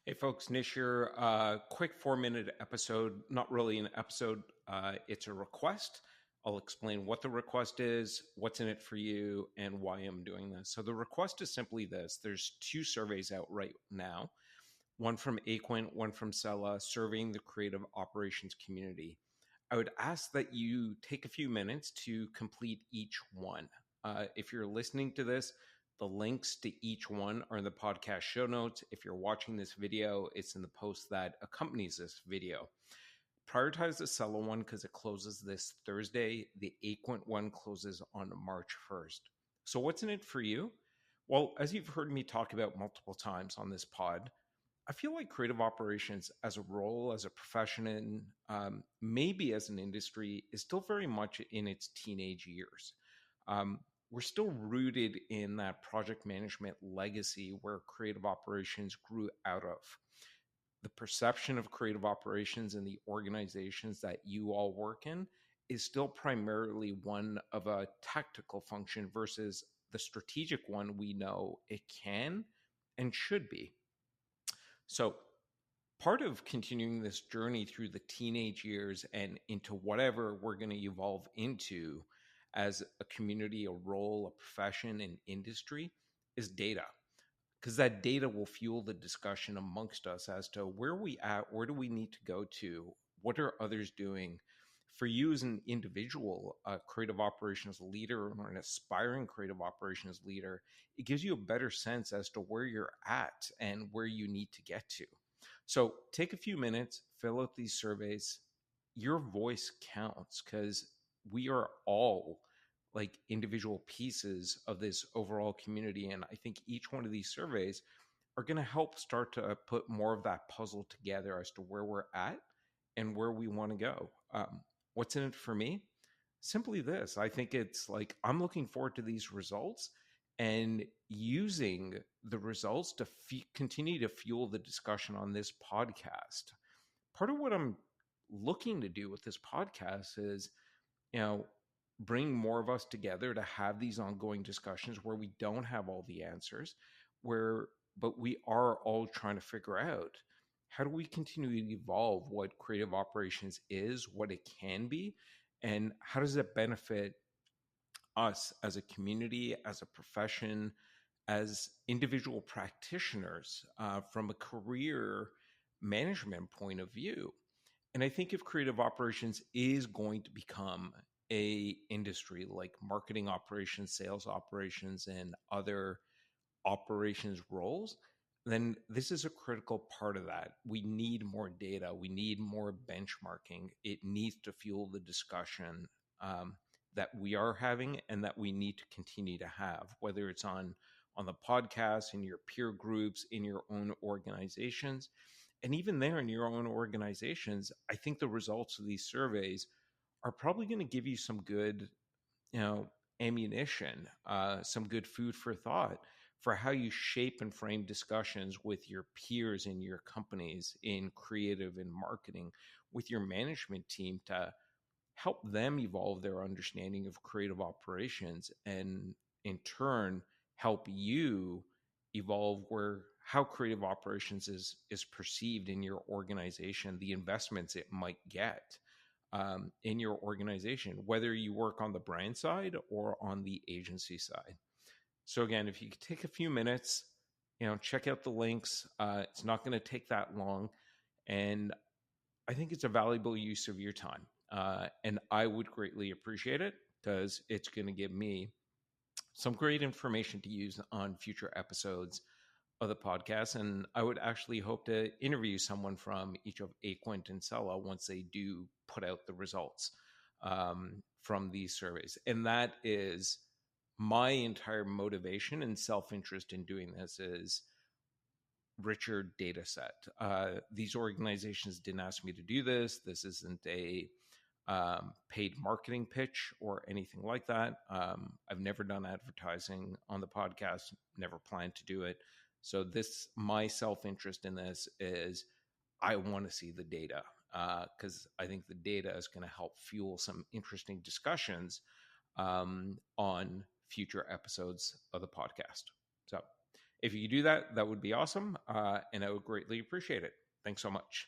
Hey folks, Nish here. Quick 4-minute episode, not really an episode, it's a request. I'll explain what the request is, what's in it for you, and why I'm doing this. So the request is simply this. There's two surveys out right now, one from Aquint, one from Sella, surveying the creative operations community. I would ask that you take a few minutes to complete each one. If you're listening to this, the links to each one are in the podcast show notes. If you're watching this video, it's in the post that accompanies this video. Prioritize the Sella one because it closes this Thursday. The Aquint one closes on March 1st. So what's in it for you? Well, as you've heard me talk about multiple times on this pod, I feel like creative operations as a role, as a profession, and maybe as an industry, is still very much in its teenage years. We're still rooted in that project management legacy where creative operations grew out of. The perception of creative operations in the organizations that you all work in is still primarily one of a tactical function versus the strategic one we know it can and should be. So, part of continuing this journey through the teenage years and into whatever we're going to evolve into as a community, a role, a profession, an industry is data. Because that data will fuel the discussion amongst us as to where we at, where do we need to go to, what are others doing. For you as an individual, a creative operations leader or an aspiring creative operations leader, it gives you a better sense as to where you're at and where you need to get to. So take a few minutes, fill out these surveys. Your voice counts because we are all like individual pieces of this overall community. And I think each one of these surveys are going to help start to put more of that puzzle together as to where we're at and where we want to go. What's in it for me? Simply this. I think it's like I'm looking forward to these results and using the results to continue to fuel the discussion on this podcast. Part of what I'm looking to do with this podcast is, you know, bring more of us together to have these ongoing discussions where we don't have all the answers, but we are all trying to figure out how do we continue to evolve what creative operations is, what it can be, and how does it benefit us as a community, as a profession, as individual practitioners from a career management point of view. And I think if creative operations is going to become a industry like marketing operations, sales operations, and other operations roles, then this is a critical part of that. We need more data. We need more benchmarking. It needs to fuel the discussion that we are having and that we need to continue to have, whether it's on the podcast, in your peer groups, in your own organizations. And even there in your own organizations, I think the results of these surveys are probably going to give you some good, ammunition, some good food for thought for how you shape and frame discussions with your peers in your companies in creative and marketing, with your management team to help them evolve their understanding of creative operations and in turn help you evolve where how creative operations is perceived in your organization, the investments it might get in your organization, whether you work on the brand side or on the agency side. So again, if you could take a few minutes, check out the links. It's not going to take that long, and I think it's a valuable use of your time. And I would greatly appreciate it because it's going to give me some great information to use on future episodes of the podcast. And I would actually hope to interview someone from each of Aquint and Sella once they do put out the results from these surveys. And that is my entire motivation and self-interest in doing this is richer data set. These organizations didn't ask me to do this. This isn't a paid marketing pitch or anything like that. I've never done advertising on the podcast, never planned to do it. So my self-interest in this is I want to see the data because I think the data is going to help fuel some interesting discussions on future episodes of the podcast. So If you do that, that would be awesome. And I would greatly appreciate it. Thanks so much.